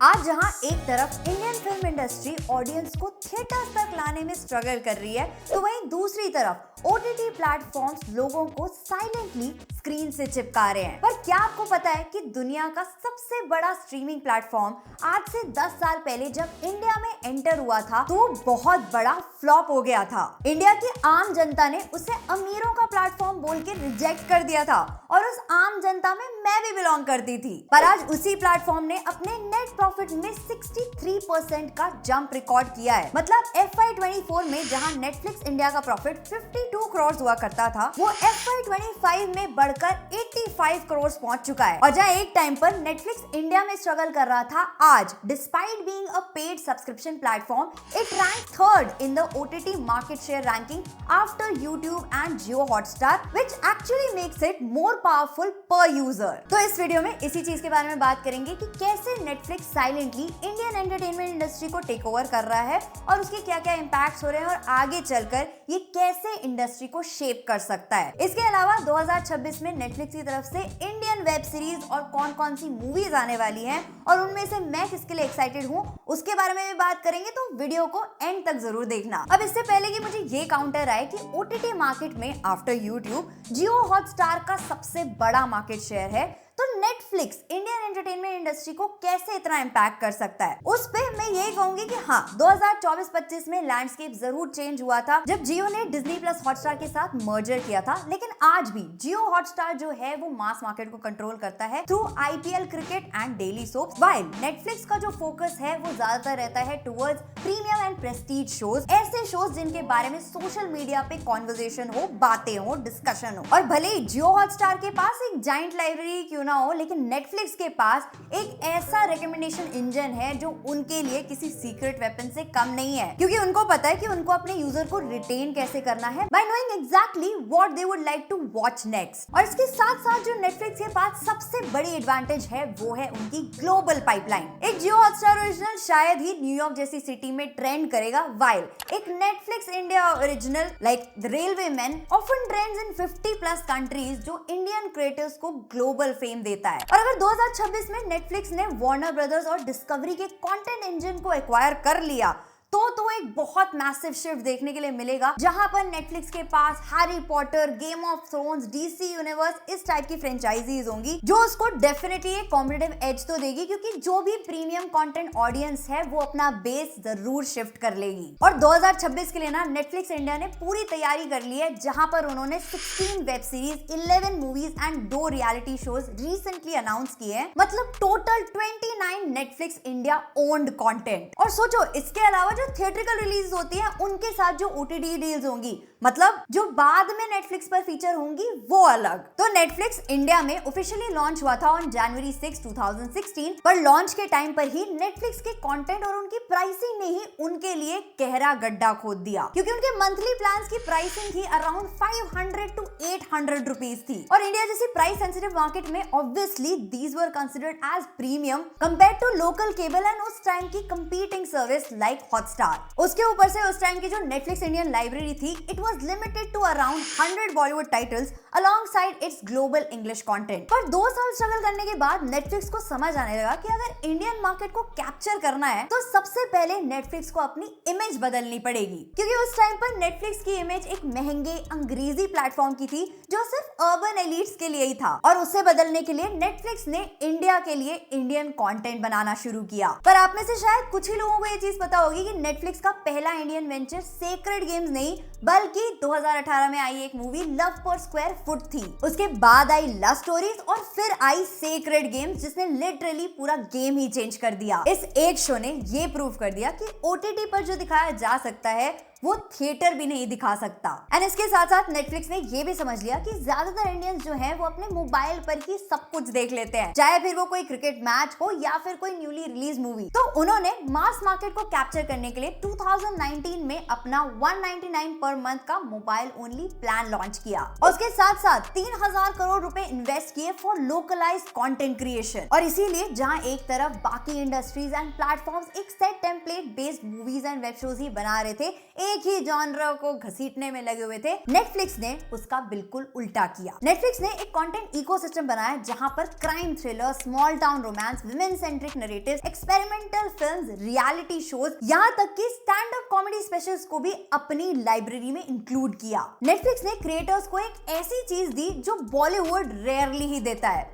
आज जहां एक तरफ इंडियन फिल्म इंडस्ट्री ऑडियंस को थिएटर्स तक लाने में स्ट्रगल कर रही है, तो वहीं दूसरी तरफ ओटीटी प्लेटफॉर्म्स लोगों को साइलेंटली स्क्रीन से चिपका रहे हैं। पर क्या आपको पता है कि दुनिया का सबसे बड़ा स्ट्रीमिंग प्लेटफॉर्म आज से 10 साल पहले जब इंडिया में एंटर हुआ था तो बहुत बड़ा फ्लॉप हो गया था। इंडिया की आम जनता ने उसे अमीरों का प्लेटफॉर्म बोल के रिजेक्ट कर दिया था और उस आम जनता में मैं भी बिलोंग करती थी। पर आज उसी प्लेटफॉर्म ने अपने नेट प्रॉफिट में 63% का जंप रिकॉर्ड किया है। मतलब FY24 में जहां नेटफ्लिक्स इंडिया का प्रॉफिट 52 करोड़ हुआ करता था, वो FY25 में बढ़कर 85 करोड़ पहुंच चुका है। और जहां एक टाइम पर नेटफ्लिक्स इंडिया में स्ट्रगल कर रहा था, आज despite being a paid subscription platform, it rank third in the OTT market share ranking after YouTube and Jio Hotstar, which actually makes it more powerful per user। तो इस video में इसी चीज के बारे में बात करेंगे कि कैसे Netflix silently Indian entertainment industry को टेक ओवर कर रहा है और उसके क्या क्या इंपैक्ट्स हो रहे हैं और आगे चलकर ये कैसे इंडस्ट्री को शेप कर सकता है। इसके अलावा 2026 में नेटफ्लिक्स की तरफ से इंडियन वेब सीरीज और कौन कौन सी मूवीज आने वाली हैं और उनमें से मैं किसके लिए एक्साइटेड हूँ उसके बारे में भी बात करेंगे, तो वीडियो को एंड तक जरूर देखना। अब इससे पहले कि मुझे ये काउंटर आए कि OTT मार्केट में आफ्टर यूट्यूब जियो हॉटस्टार का सबसे बड़ा मार्केट शेयर है, तो नेटफ्लिक्स इंडियन एंटरटेनमेंट इंडस्ट्री को कैसे इतना इम्पैक्ट कर सकता है। उस पे मैं यही कहूंगी कि हाँ, 2024-25 में लैंडस्केप जरूर चेंज हुआ था जब जियो ने डिज्नी प्लस हॉटस्टार के साथ मर्जर किया था, लेकिन आज भी जियो हॉटस्टार जो है वो मास मार्केट को कंट्रोल करता है through IPL cricket and daily soaps, while Netflix का जो फोकस है वो ज्यादातर रहता है towards premium and Prestige shows, ऐसे शोज जिनके बारे में सोशल मीडिया पे कॉन्वर्सेशन हो, बातें हो, डिस्कशन हो। और भले ही जियो हॉटस्टार के पास एक जाइंट लाइब्रेरी क्यों ना हो, लेकिन नेटफ्लिक्स के पास एक ऐसा रिकमेंडेशन इंजन है जो उनके लिए किसी सीक्रेट वेपन से कम नहीं है, क्योंकि उनको पता है कि उनको अपने यूजर को रिटेन कैसे करना है by knowing exactly what they would like to watch next. और इसके साथ साथ जो नेटफ्लिक्स के पास सबसे बड़ी एडवांटेज है वो है उनकी ग्लोबल पाइपलाइन। एक जियो हॉटस्टार ओरिजिनल शायद ही न्यूयॉर्क जैसी सिटी में ट्रेंड करेगा, वाइल एक Netflix India original like the railway man often trends in 50+ countries, जो इंडियन क्रिएटर्स को ग्लोबल फेम देता है। और अगर 2026 में नेटफ्लिक्स ने वार्नर ब्रदर्स और डिस्कवरी के कंटेंट इंजन को एक्वायर कर लिया तो एक बहुत मैसिव शिफ्ट देखने के लिए मिलेगा, जहां पर नेटफ्लिक्स के पास Harry Potter, Game of Thrones, DC universe, इस टाइप की फ्रेंचाइजीज होंगी जो उसको डेफिनेटली एक कॉम्पिटिटिव एज तो देगी, क्योंकि जो भी प्रीमियम कंटेंट ऑडियंस है वो अपना बेस जरूर शिफ्ट कर लेगी। और 2026 के लिए ना नेटफ्लिक्स इंडिया ने पूरी तैयारी कर ली है, जहां पर उन्होंने 16 web series, 11 movies and 2 reality shows recently announce किए हैं। मतलब total 29 Netflix India owned content. और सोचो, इसके अलावा जो थिएट्रिकल रिलीज होती है उनके साथ जो OTT डील्स होंगी, मतलब जो बाद में नेटफ्लिक्स पर फीचर होंगी वो अलग। तो नेटफ्लिक्स इंडिया में ऑफिशियली लॉन्च हुआ था ऑन जनवरी 6, 2016, पर लॉन्च के टाइम पर ही नेटफ्लिक्स के कंटेंट और उनकी प्राइसिंग ने ही उनके लिए गहरा गड्ढा खोद दिया, क्योंकि उनके मंथली प्लान्स की प्राइसिंग थी अराउंड 500 to 800 रुपीज थी। और इंडिया जैसी प्राइस सेंसिटिव मार्केट में obviously these were considered as premium compared to local cable and उस टाइम की कंपीटिंग सर्विस लाइक हॉटस्टार। उसके ऊपर से उस टाइम की जो नेटफ्लिक्स इंडियन लाइब्रेरी थी, it was limited to around 100 Bollywood titles alongside its global English content। पर 2 साल स्ट्रगल करने के बाद नेटफ्लिक्स को समझ आने लगा कि अगर इंडियन मार्केट को कैप्चर करना है तो सबसे पहले नेटफ्लिक्स को अपनी इमेज बदलनी पड़ेगी, क्योंकि उस टाइम पर नेटफ्लिक्स की इमेज एक महंगे अंग्रेजी प्लेटफॉर्म की थी जो सिर्फ अर्बन एलिट्स के लिए ही था। और उसे बदलने के लिए नेटफ्लिक्स ने इंडिया के लिए इंडियन कंटेंट बनाना शुरू किया। पर आप में से शायद कुछ ही लोगों को ये चीज पता होगी कि नेटफ्लिक्स का पहला इंडियन वेंचर सेक्रेड गेम्स नहीं, बल्कि 2018 में आई एक मूवी लव पर स्क्वायर फुट थी। उसके बाद आई लव स्टोरीज और फिर आई सेक्रेड गेम्स, जिसने लिटरली पूरा गेम ही चेंज कर दिया। इस एक शो ने ये प्रूव कर दिया कि OTT पर जो दिखाया जा सकता है वो थिएटर भी नहीं दिखा सकता। एंड इसके साथ साथ नेटफ्लिक्स ने ये भी समझ लिया कि ज्यादातर इंडियंस जो हैं वो अपने मोबाइल पर ही सब कुछ देख लेते हैं, चाहे फिर वो कोई क्रिकेट मैच हो या फिर कोई न्यूली रिलीज मूवी। तो उन्होंने मास मार्केट को कैप्चर करने के लिए 2019 में अपना 199 पर मंथ का मोबाइल ओनली प्लान लॉन्च किया और उसके साथ साथ 3000 करोड़ रुपए इन्वेस्ट किए फॉर लोकलाइज्ड कंटेंट क्रिएशन। और इसीलिए जहां एक तरफ बाकी इंडस्ट्रीज एंड प्लेटफॉर्म्स एक set template based movies and web shows ही बना रहे थे, एक ही जॉनर को घसीटने में लगे हुए थे, नेटफ्लिक्स ने उसका बिल्कुल उल्टा किया। नेटफ्लिक्स ने एक कंटेंट इकोसिस्टम बनाया जहां पर crime thriller, small town romance, women centric narratives, experimental films, reality shows, यहाँ तक कि स्टैंड अप कॉमेडी स्पेशल्स को भी अपनी लाइब्रेरी में इंक्लूड किया। नेटफ्लिक्स ने क्रिएटर्स को एक ऐसी चीज दी जो बॉलीवुड रेयरली ही देता है,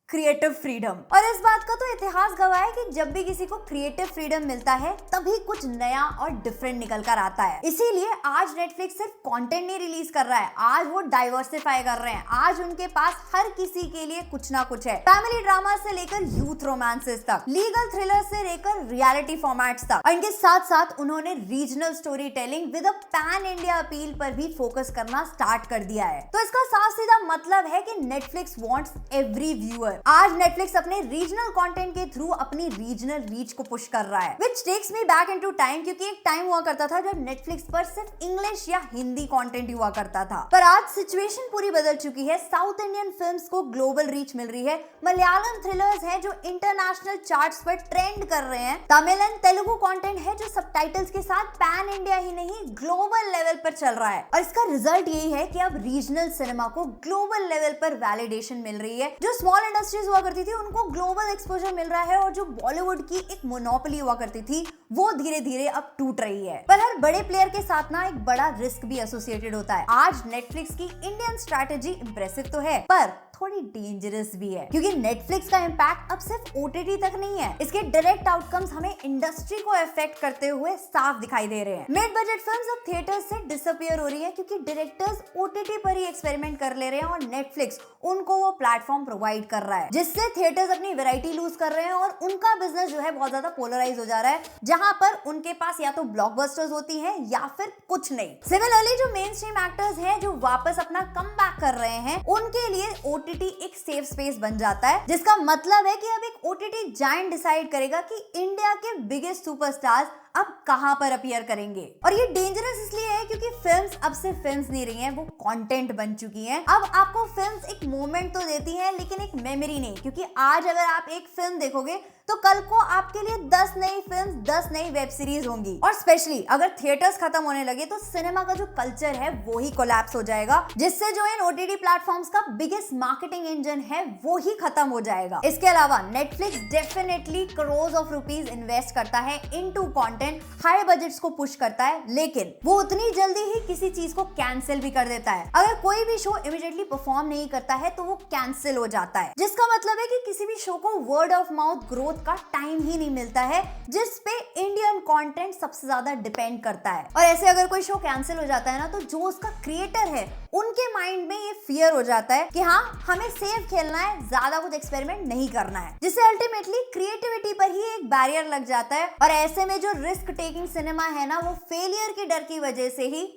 क्रिएटिव फ्रीडम। और इस बात का तो इतिहास गवाह है कि जब भी किसी को क्रिएटिव फ्रीडम मिलता है तभी कुछ नया और डिफरेंट निकल कर आता है। इसीलिए आज नेटफ्लिक्स सिर्फ कंटेंट नहीं रिलीज कर रहा है, आज वो डाइवर्सिफाई कर रहे हैं। आज उनके पास हर किसी के लिए कुछ ना कुछ है, फैमिली ड्रामा से लेकर यूथ रोमांसेस तक, लीगल थ्रिलर से लेकर रियलिटी फॉर्मेट्स तक। और इनके साथ साथ उन्होंने regional story telling with a pan India appeal पर भी फोकस करना स्टार्ट कर दिया है। तो इसका साफ सीधा मतलब है कि नेटफ्लिक्स वांट्स एवरी व्यूअर। आज नेटफ्लिक्स अपने रीजनल कंटेंट के थ्रू अपनी रीजनल रीच को पुश कर रहा है, which takes me back into time, क्योंकि एक टाइम हुआ करता था जब नेटफ्लिक्स पर सिर्फ इंग्लिश या हिंदी कंटेंट हुआ करता था। पर आज सिचुएशन पूरी बदल चुकी है। साउथ इंडियन फिल्म्स को ग्लोबल रीच मिल रही है, मलयालम थ्रिलर्स हैं जो इंटरनेशनल चार्ट्स पर ट्रेंड कर रहे हैं, तमिल एंड तेलुगु कंटेंट है जो सबटाइटल्स के साथ पैन इंडिया ही नहीं ग्लोबल लेवल पर चल रहा है। और इसका रिजल्ट यही है कि अब रीजनल सिनेमा को ग्लोबल लेवल पर वैलिडेशन मिल रही है। जो स्मॉल इंडस्ट्रीज हुआ करती थी उनको ग्लोबल एक्सपोजर मिल रहा है, और जो बॉलीवुड की एक मोनोपोली हुआ करती थी वो धीरे धीरे अब टूट रही है। पर हर बड़े प्लेयर के साथ ना एक बड़ा रिस्क भी एसोसिएटेड होता है। आज नेटफ्लिक्स की इंडियन स्ट्रैटेजी इंप्रेसिव तो है, पर थोड़ी डेंजरस भी है, क्योंकि नेटफ्लिक्स का इंपैक्ट अब सिर्फ ओटीटी तक नहीं है, इसके डायरेक्ट आउटकम्स हमें इंडस्ट्री को अफेक्ट करते हुए साफ दिखाई दे रहे हैं। मिड बजट फिल्म्स अब थिएटर्स से डिसअपीयर हो रही है, क्योंकि डायरेक्टर्स ओटीटी पर ही एक्सपेरिमेंट कर ले रहे हैं और नेटफ्लिक्स उनको वो प्लेटफॉर्म प्रोवाइड कर रहा है, जिससे थिएटर्स अपनी वैरायटी लूज कर रहे हैं और उनका बिजनेस जो है बहुत ज्यादा पोलराइज हो जा रहा है, जहां पर उनके पास या तो ब्लॉकबस्टर्स होती हैं या फिर कुछ नहीं। सिमिलरली जो मेन स्ट्रीम एक्टर्स हैं जो वापस अपना कमबैक कर रहे हैं, उनके लिए ओटीटी एक सेफ स्पेस बन जाता है, जिसका मतलब है कि अब एक ओटीटी जायंट डिसाइड करेगा कि इंडिया के बिगेस्ट सुपरस्टार्स अब कहां पर अपीयर करेंगे। और ये डेंजरस इसलिए है क्योंकि फिल्म्स अब सिर्फ फिल्म्स नहीं रही हैं, वो कंटेंट बन चुकी हैं। अब आपको फिल्म्स एक मोमेंट तो देती हैं लेकिन एक मेमोरी नहीं, क्योंकि आज अगर आप एक फिल्म देखोगे तो कल को आपके लिए 10 नई फिल्म्स, 10 नई वेब सीरीज होंगी। और स्पेशली अगर थिएटर्स खत्म होने लगे तो सिनेमा का जो कल्चर है वो ही कोलैप्स हो जाएगा, जिससे जो इन ओटीटी प्लेटफॉर्म्स का बिगेस्ट मार्केटिंग इंजन है वो ही खत्म हो जाएगा। इसके अलावा Netflix definitely crore of rupees invest करता है इनटू कंटेंट, हाई बजट्स को पुश करता है, लेकिन वो उतनी जल्दी ही किसी चीज को कैंसिल भी कर देता है। अगर कोई भी शो इमीडिएटली परफॉर्म नहीं करता है तो वो कैंसिल हो जाता है, जिसका मतलब है कि किसी भी शो को वर्ड ऑफ माउथ ग्रोथ का टाइम ही नहीं मिलता है, जिस पे इंडियन कंटेंट सबसे ज्यादा डिपेंड करता है। और ऐसे अगर कोई शो कैंसिल हो जाता है ना, तो जो उसका क्रिएटर है उनके माइंड में ये फियर हो जाता है कि हाँ हमें सेफ खेलना है, ज्यादा कुछ एक्सपेरिमेंट नहीं करना है, जिससे अल्टीमेटली क्रिएटिविटी पर ही एक बैरियर लग जाता है। और ऐसे में जो रिस्क टेकिंग सिनेमा है ना, वो फेलियर के डर की वजह से ही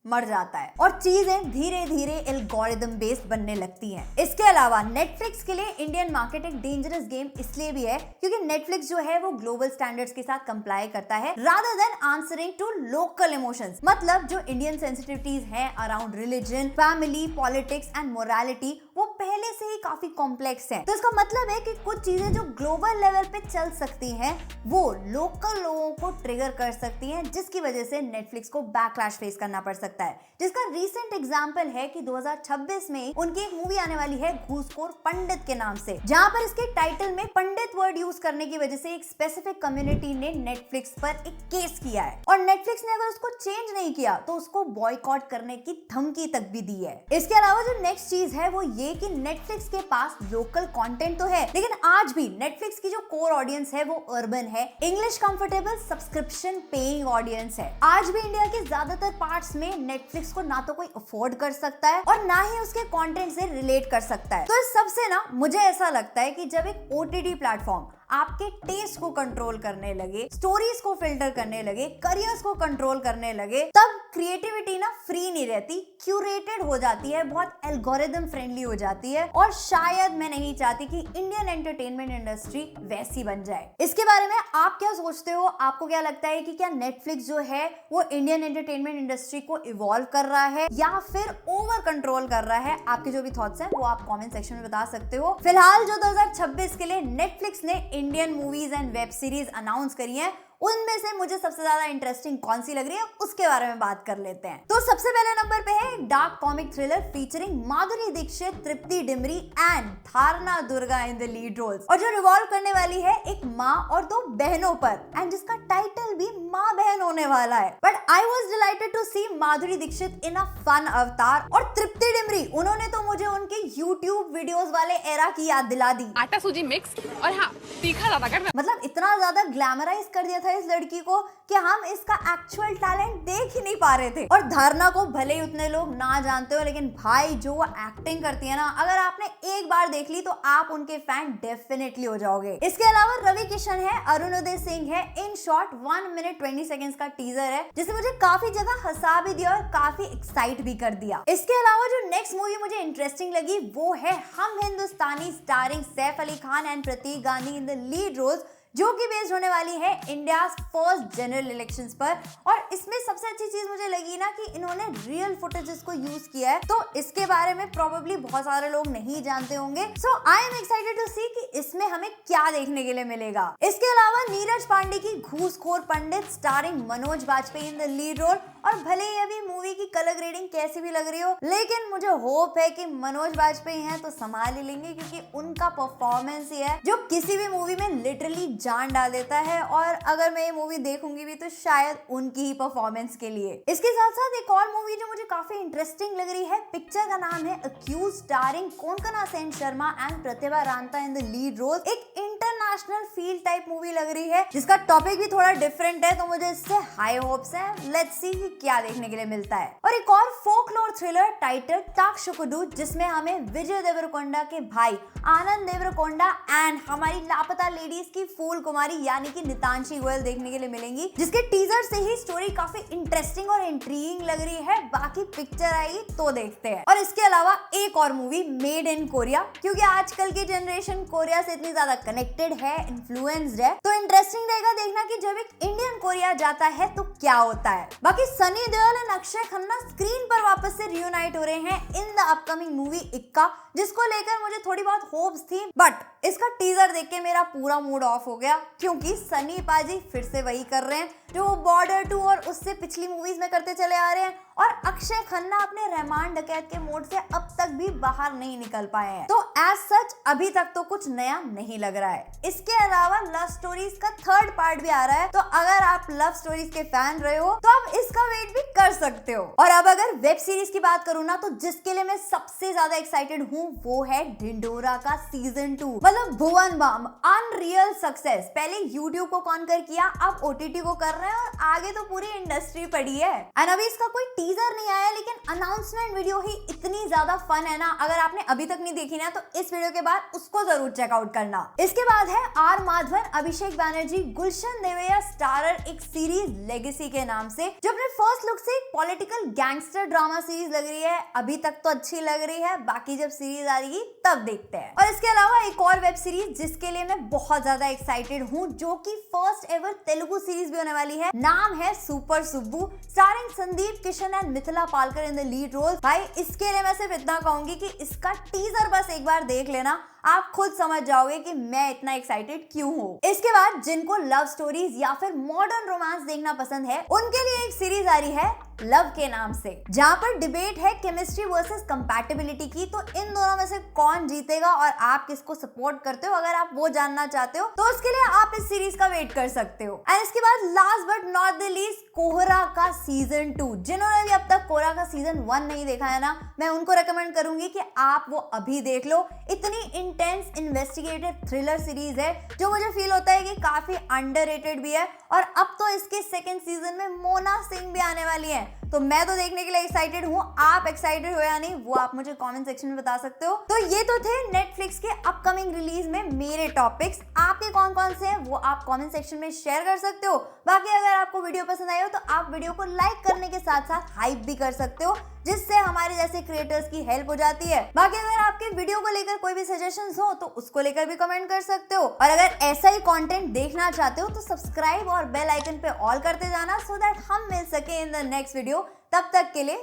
मर जाता है और चीजें धीरे धीरे एल्गोरिदम बेस्ड बनने लगती हैं। इसके अलावा नेटफ्लिक्स के लिए इंडियन मार्केट एक डेंजरस गेम इसलिए भी है क्योंकि नेटफ्लिक्स जो है वो ग्लोबल स्टैंडर्ड्स के साथ कंप्लाई करता है rather than answering to local emotions. मतलब जो इंडियन सेंसिटिविटीज हैं around religion, family, politics and morality, वो पहले से ही काफी कॉम्प्लेक्स है। तो इसका मतलब है कि कुछ चीजें जो ग्लोबल लेवल पे चल सकती हैं वो लोकल लोगों को ट्रिगर कर सकती हैं, जिसकी वजह से नेटफ्लिक्स को बैकलैश फेस करना पड़ सकता है। जिसका रीसेंट एग्जांपल है कि 2026 में उनकी एक मूवी आने वाली है घूसखोर पंडित के नाम से, जहां पर इसके टाइटल में पंडित वर्ड यूज करने की वजह से एक स्पेसिफिक कम्युनिटी ने नेटफ्लिक्स पर एक केस किया है और नेटफ्लिक्स ने अगर उसको चेंज नहीं किया तो उसको बॉयकॉट करने की धमकी तक भी दी है। इसके अलावा जो नेक्स्ट चीज है वो ये कि नेटफ्लिक्स के पास लोकल कंटेंट तो है, लेकिन आज भी नेटफ्लिक्स की जो कोर ऑडियंस है वो अर्बन है, English comfortable subscription paying audience है। आज भी इंडिया के ज्यादातर पार्ट्स में नेटफ्लिक्स को ना तो कोई अफोर्ड कर सकता है और ना ही उसके कंटेंट से रिलेट कर सकता है। तो इस सबसे ना मुझे ऐसा लगता है कि जब एक ओटीटी प्लेटफॉर्म आपके टेस्ट को कंट्रोल करने लगे, स्टोरीज को फिल्टर करने लगे, करियर्स को कंट्रोल करने लगे, तब क्रिएटिविटी ना फ्री नहीं रहती, क्यूरेटेड हो जाती है, बहुत एल्गोरिदम फ्रेंडली हो जाती है। और शायद मैं नहीं चाहती कि इंडियन एंटरटेनमेंट इंडस्ट्री वैसी बन जाए। इसके बारे में आप क्या सोचते हो? आपको क्या लगता है कि क्या नेटफ्लिक्स जो है वो इंडियन एंटरटेनमेंट इंडस्ट्री को इवॉल्व कर रहा है या फिर ओवर कंट्रोल कर रहा है? आपके जो भी थॉट्स हैं वो आप कॉमेंट सेक्शन में बता सकते हो। फिलहाल जो 2026 के लिए नेटफ्लिक्स ने Indian movies and web series announce करी हैं, उनमें से मुझे सबसे ज्यादा इंटरेस्टिंग कौन सी लग रही है उसके बारे में बात कर लेते हैं। तो सबसे पहले नंबर पे है एक dark comic thriller featuring Madhuri Dixit, Tripti Dimri and Dharana Durga in the lead roles, और जो रिवॉल्व करने वाली है एक माँ और दो बहनों पर, एंड जिसका टाइटल भी माँ बहन होने वाला है। But I was delighted to see Madhuri Dixit in a fun avatar, और तृप्ति डिमरी, उन्होंने तो मुझे उनके यूट्यूब वीडियोस वाले एरा की याद दिला दी। आटा सूजी मिक्स और हाँ तीखा ज्यादा करना, मतलब इतना ज्यादा ग्लैमराइज कर दिया था इस लड़की को कि हम इसका एक्चुअल टैलेंट देख ही नहीं पा रहे थे। और धारणा को भले ही उतने लोग ना जानते हो, लेकिन भाई जो वो एक्टिंग करती है ना, अगर आपने एक बार देख ली तो आप उनके फैन डेफिनेटली हो जाओगे। इसके अलावा रवि किशन है, अरुणोदय सिंह है। इन शॉर्ट 1 मिनट 20 सेकेंड्स का टीजर है, जिसने मुझे काफी जगह हंसा भी दिया और काफी एक्साइट भी कर दिया। इसके अलावा जो नेक्स्ट मूवी मुझे इंटरेस्टिंग लगी वो है Hum Hindustani, starring Saif Ali Khan and Pratik Gandhi in the lead roles, जो कि बेस्ड होने वाली है इंडिया फर्स्ट जनरल इलेक्शंस पर। और इसमें सबसे अच्छी चीज मुझे लगी ना कि इन्होंने रियल फुटेजेस को यूज किया है, तो इसके बारे में प्रोबेबली बहुत सारे लोग नहीं जानते होंगे। सो आई एम एक्साइटेड टू सी कि इसमें हमें क्या देखने के लिए मिलेगा। इसके अलावा नीरज पांडे की Ghooskhor Pandit starring Manoj Bajpayee in the lead role, और भले ही अभी मूवी की कलर ग्रेडिंग कैसी भी लग रही हो, लेकिन मुझे होप है कि मनोज बाजपेयी हैं तो संभाल ही लेंगे, क्योंकि उनका परफॉर्मेंस ही है जो किसी भी मूवी में लिटरली जान डाल देता है। और अगर मैं ये मूवी देखूंगी भी तो शायद उनकी ही परफॉर्मेंस के लिए। इसके साथ साथ एक और मूवी जो मुझे काफी इंटरेस्टिंग लग रही है, पिक्चर का नाम है Accused, starring Konkona Sen Sharma and Pratibha Ranta in the lead role. एक इंटरनेशनल फील्ड टाइप मूवी लग रही है, जिसका टॉपिक भी थोड़ा डिफरेंट है, तो मुझे इससे हाई होप्स हैं। लेट्स सी कि क्या देखने के लिए मिलता है। और एक और फोकलोर थ्रिलर टाइटल ताक्षुकुडू, जिसमें हमें विजय देवरकोंडा के भाई आनंद देवरकोंडा एंड हमारी लापता लेडीज की फूल कुमारी यानी कि नितांशी गोयल देखने के लिए मिलेंगी, जिसके टीजर से ही स्टोरी काफी इंटरेस्टिंग और इंट्रीगिंग लग रही है। बाकी पिक्चर आएगी तो देखते हैं। और इसके अलावा एक और मूवी मेड इन कोरिया, क्योंकि आजकल की जनरेशन कोरिया से इतनी ज्यादा कनेक्टेड है, इन्फ्लुएंस्ड है, तो इंटरेस्टिंग रहेगा देखना कि जब एक इंडियन कोरिया जाता है तो क्या होता है। बाकी सनी देओल एंड अक्षय खन्ना स्क्रीन पर वापस से रियूनाइट हो रहे हैं इन द अपकमिंग मूवी इक्का, जिसको लेकर मुझे थोड़ी बहुत होप्स थी, बट इसका टीजर देख के मेरा पूरा मूड ऑफ हो गया, क्योंकि सनी पाजी फिर से वही कर रहे हैं जो बॉर्डर 2 और उससे पिछली मूवीज में करते चले आ रहे हैं, और अक्षय खन्ना अपने रहमान डकैत के मोड से अब तक भी बाहर नहीं निकल पाए हैं। तो एज सच अभी तक तो कुछ नया नहीं लग रहा है। इसके अलावा लव स्टोरीज का 3rd पार्ट भी आ रहा है, तो अगर आप लव स्टोरीज के फैन रहे हो तो आप इसका वेट भी कर सकते हो। और अब अगर वेब सीरीज की बात करूँ ना, तो जिसके लिए मैं सबसे ज्यादा एक्साइटेड हूँ वो है ढिंढोरा का सीजन 2। मतलब भुवन बाम अनरियल सक्सेस, पहले यूट्यूब को कॉन्कर किया, अब OTT को कर रहे हैं, और आगे तो पूरी इंडस्ट्री पड़ी है। एंड अभी इसका कोई टीजर नहीं आया, लेकिन अनाउंसमेंट वीडियो ही इतनी ज्यादा फन है ना, अगर आपने अभी तक नहीं देखी ना तो इस वीडियो के बाद उसको जरूर चेकआउट करना। इसके बाद है आर माधवन, अभिषेक बैनर्जी, गुलशन देवैया स्टारर एक सीरीज लेगेसी के नाम से, जो अपने फर्स्ट लुक से एक पॉलिटिकल गैंगस्टर ड्रामा सीरीज लग रही है। अभी तक तो अच्छी लग रही है, बाकी जब सीरीज आ रही तब देखते हैं। और इसके अलावा एक और वेब सीरीज जिसके लिए मैं बहुत ज्यादा एक्साइटेड हूँ, जो कि फर्स्ट एवर तेलुगु सीरीज भी होने वाली है, नाम है super Subbu, starring Sandeep Kishan and Mithila Palkar in the lead role. भाई इसके लिए मैं सिर्फ इतना कहूंगी कि इसका टीजर बस एक बार देख लेना, आप खुद समझ जाओगे कि मैं इतना एक्साइटेड क्यों हूँ। इसके बाद जिनको लव स्टोरीज या फिर मॉडर्न रोमांस देखना पसंद है, उनके लिए एक सीरीज आ रही है लव के नाम से, जहाँ पर डिबेट है केमिस्ट्री वर्सेस कंपैटिबिलिटी की। तो इन दोनों में से कौन जीतेगा और आप किसको सपोर्ट करते हो, अगर आप वो जानना चाहते हो तो उसके लिए आप इस सीरीज का वेट कर सकते हो। एंड इसके बाद last but not the least, कोहरा का सीजन 2। जिन्होंने भी अब तक कोहरा का सीजन 1 नहीं देखा है ना, मैं उनको रेकमेंड करूंगी कि आप वो अभी देख लो। इतनी इंटेंस इन्वेस्टिगेटिव थ्रिलर सीरीज है जो मुझे फील होता है कि काफी अंडररेटेड भी है, और अब तो इसके 2nd सीजन में मोना सिंह भी आने वाली है। तो मैं तो देखने के लिए एक्साइटेड हूँ। आप एक्साइटेड हो या नहीं वो आप मुझे कमेंट सेक्शन में बता सकते हो। तो ये तो थे नेटफ्लिक्स के अपकमिंग रिलीज में मेरे टॉपिक्स। आपके कौन कौन से हैं वो आप कमेंट सेक्शन में शेयर कर सकते हो। बाकी अगर आपको वीडियो पसंद आई हो तो आप वीडियो को लाइक करने के साथ साथ हाइप भी कर सकते हो, जिससे हमारे जैसे क्रिएटर्स की हेल्प हो जाती है। बाकी अगर आपके वीडियो को लेकर कोई भी सजेशंस हो तो उसको लेकर भी कमेंट कर सकते हो। और अगर ऐसा ही कंटेंट देखना चाहते हो तो सब्सक्राइब और बेल आइकन पे ऑल करते जाना, सो दैट हम मिल सके इन द नेक्स्ट वीडियो। तब तक के लिए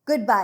गुड बाय।